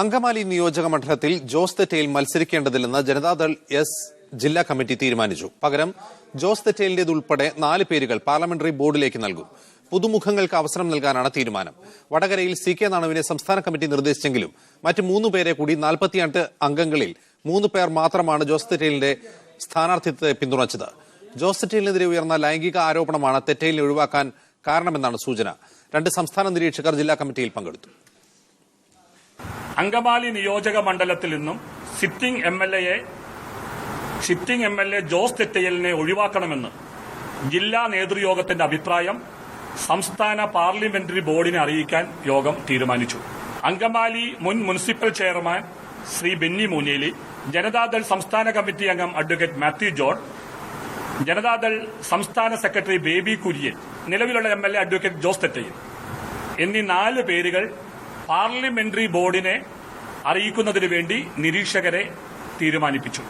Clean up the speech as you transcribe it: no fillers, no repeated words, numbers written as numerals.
അങ്കമാലി നിയോജക മണ്ഡലത്തിൽ ജോസ് തെറ്റയിൽ മത്സരിക്കേണ്ടതില്ലെന്ന് ജനതാദൾ എസ് ജില്ലാ കമ്മിറ്റി തീരുമാനിച്ചു. പകരം ജോസ് തെറ്റയിലിന്റേതുൾപ്പെടെ 4 പേരുകൾ പാർലമെന്ററി ബോർഡിലേക്ക് നൽകും. പുതുമുഖങ്ങൾക്ക് അവസരം നൽകാനാണ് തീരുമാനം. വടകരയിൽ CK നാണുവിനെ സംസ്ഥാന കമ്മിറ്റി നിർദ്ദേശിച്ചെങ്കിലും മറ്റ് 3 പേരെ കൂടി 48 അംഗങ്ങളിൽ 3 പേർ മാത്രമാണ് ജോസ് തെറ്റയിലിന്റെ സ്ഥാനാർത്ഥിത്വത്തെ പിന്തുണച്ചത്. ജോസ് തെറ്റയിലിനെതിരെ ഉയർന്ന ലൈംഗിക ആരോപണമാണ് തെറ്റയിലിനെ ഒഴിവാക്കാൻ കാരണമെന്നാണ് സൂചന. 2 സംസ്ഥാന നിരീക്ഷകർ ജില്ലാ കമ്മിറ്റിയിൽ പങ്കെടുത്തു. അങ്കമാലി നിയോജക മണ്ഡലത്തിൽ നിന്നും sitting M L A Jose തെറ്റയിലിനെ ഒഴിവാക്കണമെന്ന് ജില്ലാ നേതൃയോഗത്തിന്റെ അഭിപ്രായം സംസ്ഥാന പാർലമെന്ററി ബോർഡിനെ അറിയിക്കാൻ യോഗം തീരുമാനിച്ചു. അങ്കമാലി മുൻ മുനിസിപ്പൽ ചെയർമാൻ ശ്രീ ബെന്നി മൂന്നേലി, ജനതാദൾ സംസ്ഥാന കമ്മിറ്റി അംഗം അഡ്വക്കേറ്റ് മാത്യു ജോർജ്, ജനതാദൾ സംസ്ഥാന സെക്രട്ടറി ബേബി കുര്യൻ, നിലവിലുള്ള MLA അഡ്വക്കേറ്റ് ജോസ് തെറ്റയിൽ എന്നീ 4 പേരുകൾ പാർലമെന്ററി ബോർഡിനെ അറിയിക്കുന്നതിനു വേണ്ടി നിരീക്ഷകരെ തീരുമാനിപ്പിച്ചു.